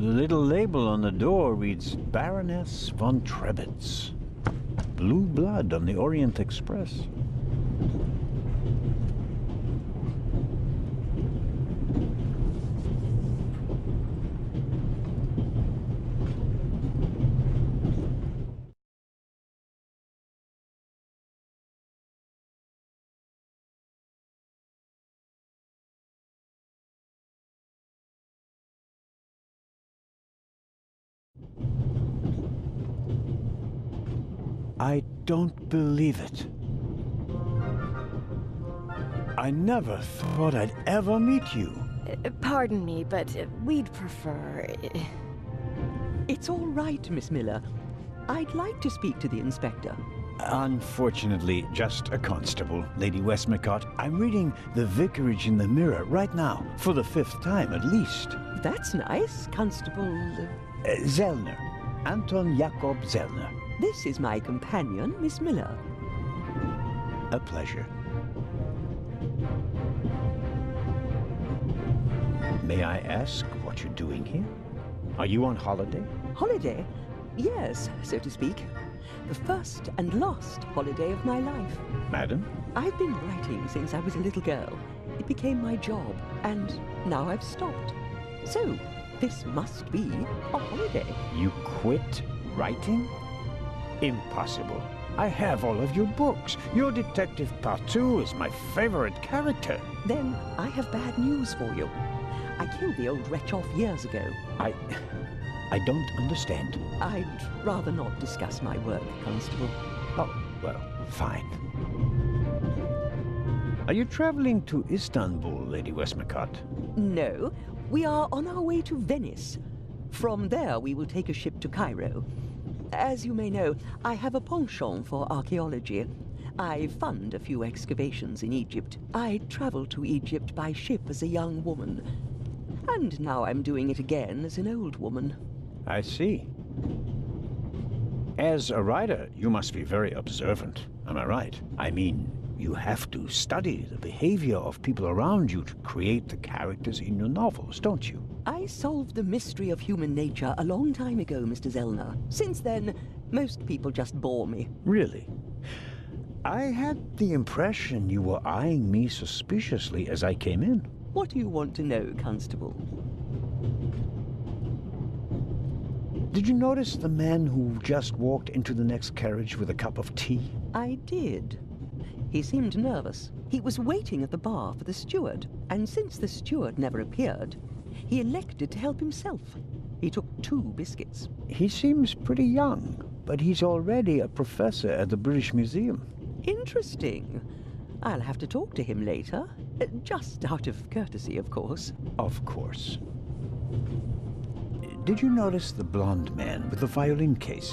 little label on the door reads Baroness von Trebitz. Blue blood on the Orient Express. I don't believe it. I never thought I'd ever meet you. Pardon me, but we'd prefer... It's all right, Miss Miller. I'd like to speak to the inspector. Unfortunately, just a constable, Lady Westmacott. I'm reading The Vicarage in the Mirror right now, for the 5th time at least. That's nice, Constable... Zellner. Anton Jakob Zellner. This is my companion, Miss Miller. A pleasure. May I ask what you're doing here? Are you on holiday? Holiday? Yes, so to speak. The first and last holiday of my life. Madam? I've been writing since I was a little girl. It became my job, and now I've stopped. So, this must be a holiday. You quit writing? Impossible. I have all of your books. Your Detective Partout is my favorite character. Then I have bad news for you. I killed the old wretch off years ago. I don't understand. I'd rather not discuss my work, Constable. Oh, well, fine. Are you traveling to Istanbul, Lady Westmacott? No, we are on our way to Venice. From there, we will take a ship to Cairo. As you may know, I have a penchant for archaeology. I fund a few excavations in Egypt. I traveled to Egypt by ship as a young woman. And now I'm doing it again as an old woman. I see. As a writer, you must be very observant. Am I right? I mean, you have to study the behavior of people around you to create the characters in your novels, don't you? I solved the mystery of human nature a long time ago, Mr. Zellner. Since then, most people just bore me. Really? I had the impression you were eyeing me suspiciously as I came in. What do you want to know, Constable? Did you notice the man who just walked into the next carriage with a cup of tea? I did. He seemed nervous. He was waiting at the bar for the steward, and since the steward never appeared, he elected to help himself. He took 2 biscuits. He seems pretty young, but he's already a professor at the British Museum. Interesting. I'll have to talk to him later. Just out of courtesy, of course. Of course. Did you notice the blonde man with the violin case?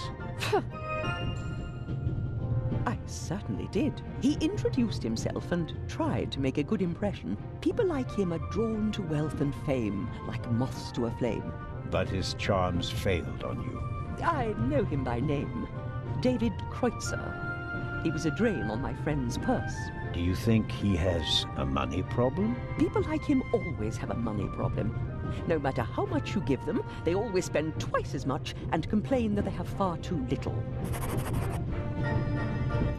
I certainly did. He introduced himself and tried to make a good impression. People like him are drawn to wealth and fame, like moths to a flame. But his charms failed on you. I know him by name. David Kreutzer. He was a drain on my friend's purse. Do you think he has a money problem? People like him always have a money problem. No matter how much you give them, they always spend twice as much and complain that they have far too little.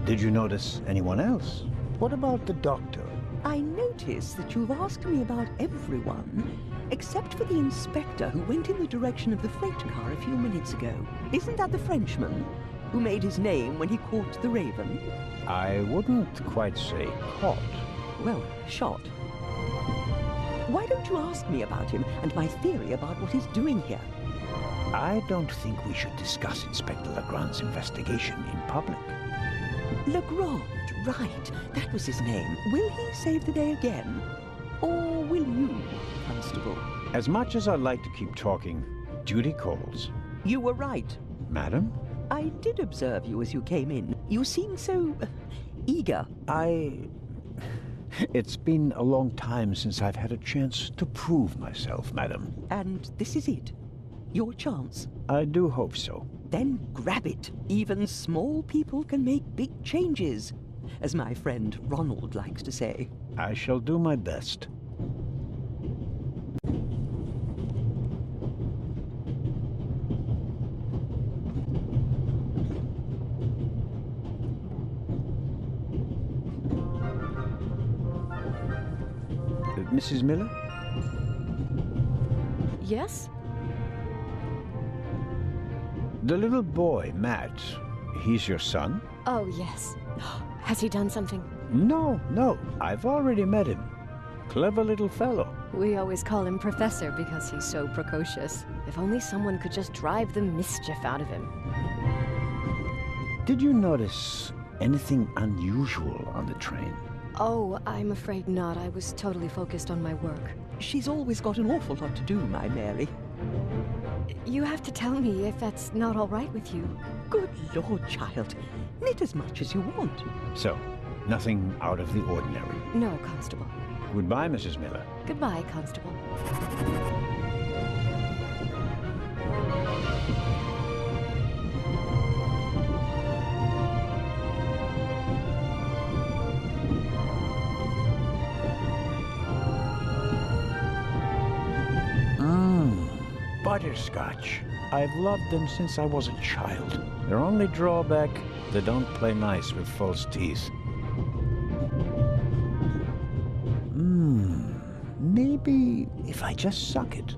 Did you notice anyone else? What about the doctor? I notice that you've asked me about everyone, except for the inspector who went in the direction of the freight car a few minutes ago. Isn't that the Frenchman who made his name when he caught the raven? I wouldn't quite say caught. Well, shot. Why don't you ask me about him and my theory about what he's doing here? I don't think we should discuss Inspector Legrand's investigation in public. Legrand, right. That was his name. Will he save the day again? Or will you, Constable? As much as I'd like to keep talking, duty calls. You were right. Madam? I did observe you as you came in. You seemed so... eager. It's been a long time since I've had a chance to prove myself, madam. And this is it? Your chance? I do hope so. Then grab it. Even small people can make big changes, as my friend Ronald likes to say. I shall do my best. Mrs. Miller? Yes? The little boy, Matt, he's your son? Oh, yes. Has he done something? No, I've already met him. Clever little fellow. We always call him Professor because he's so precocious. If only someone could just drive the mischief out of him. Did you notice anything unusual on the train? Oh, I'm afraid not. I was totally focused on my work. She's always got an awful lot to do, my Mary. You have to tell me if that's not all right with you. Good Lord, child. Knit as much as you want. So, nothing out of the ordinary. No, Constable. Goodbye, Mrs. Miller. Goodbye, Constable. Butterscotch. I've loved them since I was a child. Their only drawback, they don't play nice with false teeth. Maybe if I just suck it.